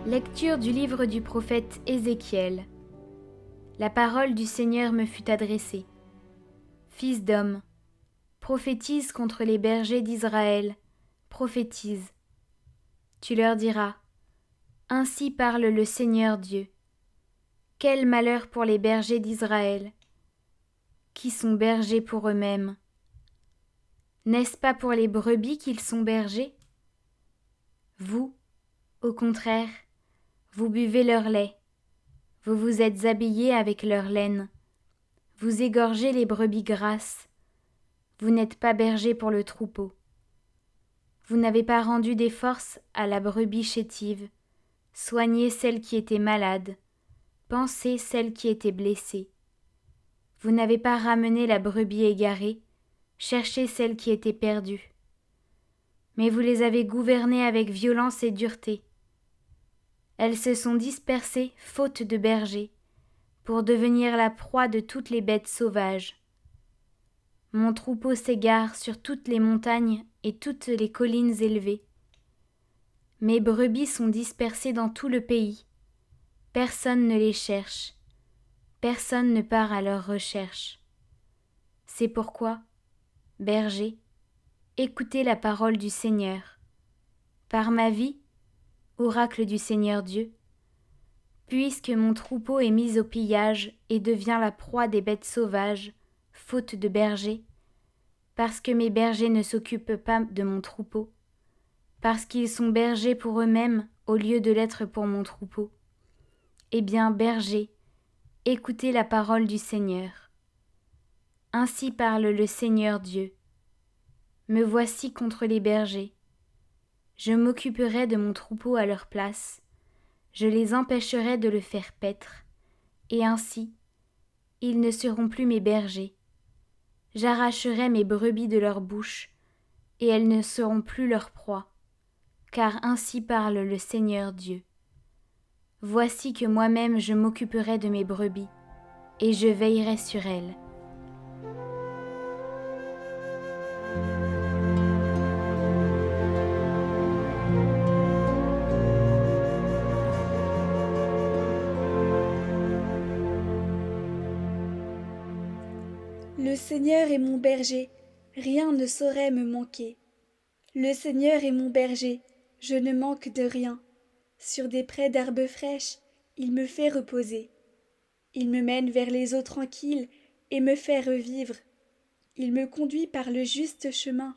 Lecture du livre du prophète Ézéchiel. La parole du Seigneur me fut adressée. Fils d'homme, prophétise contre les bergers d'Israël, prophétise. Tu leur diras, ainsi parle le Seigneur Dieu. Quel malheur pour les bergers d'Israël, qui sont bergers pour eux-mêmes. N'est-ce pas pour les brebis qu'ils sont bergers? Vous, au contraire, vous buvez leur lait, vous vous êtes habillés avec leur laine, vous égorgez les brebis grasses, vous n'êtes pas bergers pour le troupeau. Vous n'avez pas rendu des forces à la brebis chétive, soignez celle qui était malade, pansez celle qui était blessée. Vous n'avez pas ramené la brebis égarée, cherché celle qui était perdue. Mais vous les avez gouvernées avec violence et dureté. Elles se sont dispersées faute de bergers, pour devenir la proie de toutes les bêtes sauvages. Mon troupeau s'égare sur toutes les montagnes et toutes les collines élevées. Mes brebis sont dispersées dans tout le pays. Personne ne les cherche. Personne ne part à leur recherche. C'est pourquoi, bergers, écoutez la parole du Seigneur. Par ma vie, oracle du Seigneur Dieu, puisque mon troupeau est mis au pillage et devient la proie des bêtes sauvages, faute de bergers, parce que mes bergers ne s'occupent pas de mon troupeau, parce qu'ils sont bergers pour eux-mêmes au lieu de l'être pour mon troupeau. Eh bien, bergers, écoutez la parole du Seigneur. Ainsi parle le Seigneur Dieu. Me voici contre les bergers. Je m'occuperai de mon troupeau à leur place, je les empêcherai de le faire paître, et ainsi, ils ne seront plus mes bergers. J'arracherai mes brebis de leur bouche, et elles ne seront plus leur proie, car ainsi parle le Seigneur Dieu. Voici que moi-même je m'occuperai de mes brebis, et je veillerai sur elles. Le Seigneur est mon berger, rien ne saurait me manquer. Le Seigneur est mon berger, je ne manque de rien. Sur des prés d'herbes fraîches, il me fait reposer. Il me mène vers les eaux tranquilles et me fait revivre. Il me conduit par le juste chemin,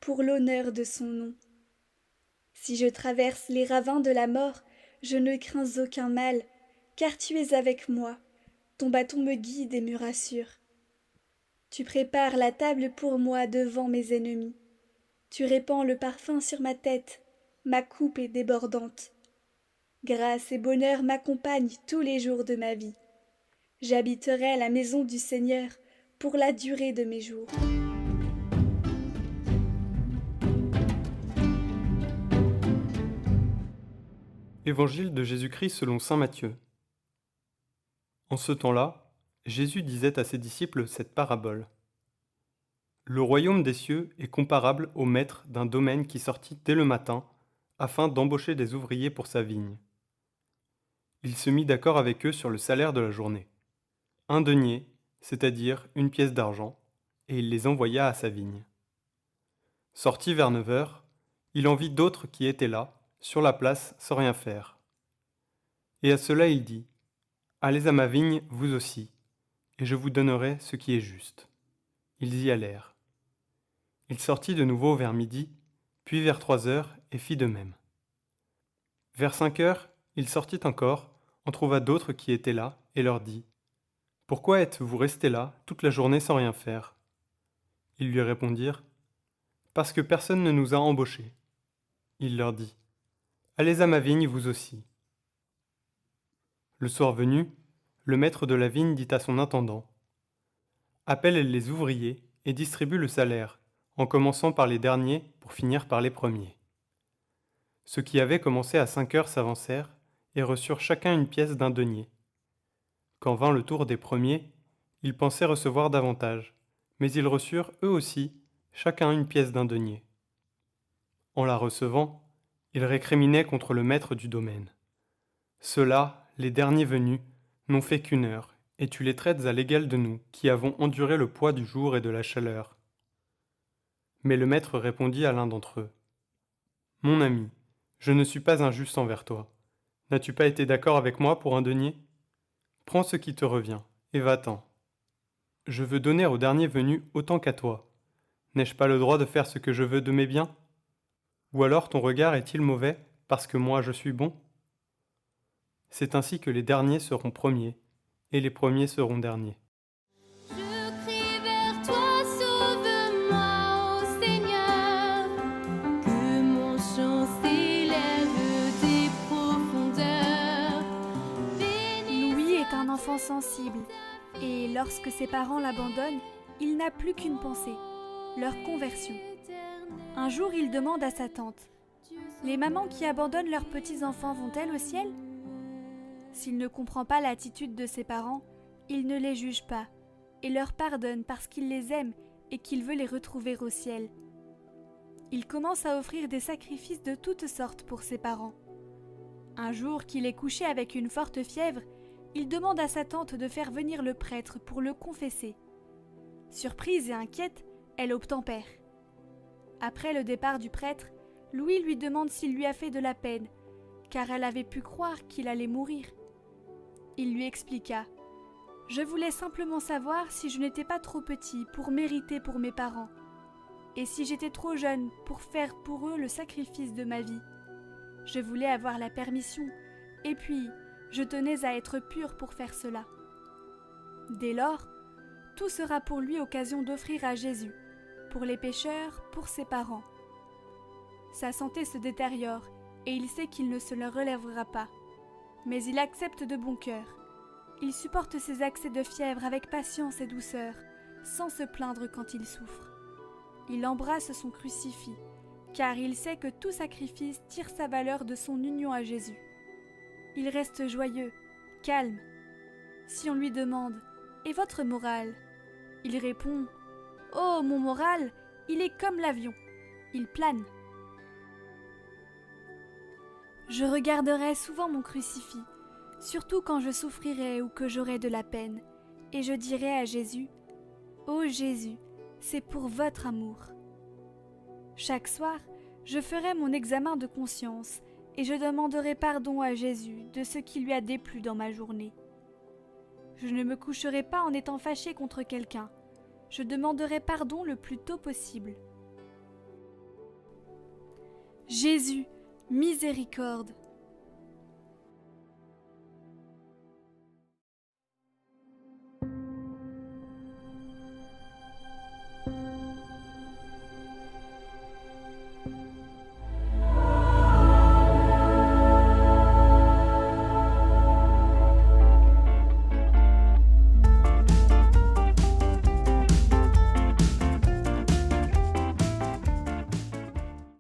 pour l'honneur de son nom. Si je traverse les ravins de la mort, je ne crains aucun mal, car tu es avec moi, ton bâton me guide et me rassure. Tu prépares la table pour moi devant mes ennemis. Tu répands le parfum sur ma tête, ma coupe est débordante. Grâce et bonheur m'accompagnent tous les jours de ma vie. J'habiterai la maison du Seigneur pour la durée de mes jours. Évangile de Jésus-Christ selon saint Matthieu. En ce temps-là, Jésus disait à ses disciples cette parabole. Le royaume des cieux est comparable au maître d'un domaine qui sortit dès le matin afin d'embaucher des ouvriers pour sa vigne. Il se mit d'accord avec eux sur le salaire de la journée. 1 denier, c'est-à-dire 1 pièce d'argent, et il les envoya à sa vigne. Sorti vers 9 heures, il en vit d'autres qui étaient là, sur la place, sans rien faire. Et à cela il dit, « Allez à ma vigne, vous aussi, et je vous donnerai ce qui est juste. » Ils y allèrent. Il sortit de nouveau vers midi, puis vers 3 heures, et fit de même. Vers 5 heures, il sortit encore, en trouva d'autres qui étaient là, et leur dit, « Pourquoi êtes-vous restés là toute la journée sans rien faire ?» Ils lui répondirent, « Parce que personne ne nous a embauchés. » Il leur dit, « Allez à ma vigne vous aussi. » Le soir venu, le maître de la vigne dit à son intendant, « Appelle les ouvriers et distribue le salaire, en commençant par les derniers pour finir par les premiers. » Ceux qui avaient commencé à 5 heures s'avancèrent et reçurent chacun 1 pièce d'1 denier. Quand vint le tour des premiers, ils pensaient recevoir davantage, mais ils reçurent eux aussi chacun 1 pièce d'1 denier. En la recevant, ils récriminaient contre le maître du domaine. Ceux-là, les derniers venus, n'ont fait qu'une heure, et tu les traites à l'égal de nous, qui avons enduré le poids du jour et de la chaleur. Mais le maître répondit à l'un d'entre eux. Mon ami, je ne suis pas injuste envers toi. N'as-tu pas été d'accord avec moi pour un denier? Prends ce qui te revient, et va-t'en. Je veux donner au dernier venu autant qu'à toi. N'ai-je pas le droit de faire ce que je veux de mes biens? Ou alors ton regard est-il mauvais, parce que moi je suis bon? C'est ainsi que les derniers seront premiers, et les premiers seront derniers. Je crie vers toi, sauve-moi, ô Seigneur, que mon chant s'élève des profondeurs. Louis est un enfant sensible, et lorsque ses parents l'abandonnent, il n'a plus qu'une pensée, leur conversion. Un jour, il demande à sa tante, « Les mamans qui abandonnent leurs petits-enfants vont-elles au ciel ?» S'il ne comprend pas l'attitude de ses parents, il ne les juge pas et leur pardonne parce qu'il les aime et qu'il veut les retrouver au ciel. Il commence à offrir des sacrifices de toutes sortes pour ses parents. Un jour qu'il est couché avec une forte fièvre, il demande à sa tante de faire venir le prêtre pour le confesser. Surprise et inquiète, elle obtempère. Après le départ du prêtre, Louis lui demande s'il lui a fait de la peine, car elle avait pu croire qu'il allait mourir. Il lui expliqua « Je voulais simplement savoir si je n'étais pas trop petit pour mériter pour mes parents, et si j'étais trop jeune pour faire pour eux le sacrifice de ma vie. Je voulais avoir la permission, et puis je tenais à être pure pour faire cela. » Dès lors, tout sera pour lui occasion d'offrir à Jésus, pour les pécheurs, pour ses parents. Sa santé se détériore, et il sait qu'il ne se le relèvera pas. Mais il accepte de bon cœur. Il supporte ses accès de fièvre avec patience et douceur, sans se plaindre quand il souffre. Il embrasse son crucifix, car il sait que tout sacrifice tire sa valeur de son union à Jésus. Il reste joyeux, calme. Si on lui demande « Et votre morale ?» il répond « Oh, mon moral, il est comme l'avion, il plane. » Je regarderai souvent mon crucifix, surtout quand je souffrirai ou que j'aurai de la peine, et je dirai à Jésus, « Ô Jésus, c'est pour votre amour. » Chaque soir, je ferai mon examen de conscience et je demanderai pardon à Jésus de ce qui lui a déplu dans ma journée. Je ne me coucherai pas en étant fâché contre quelqu'un. Je demanderai pardon le plus tôt possible. Jésus, miséricorde.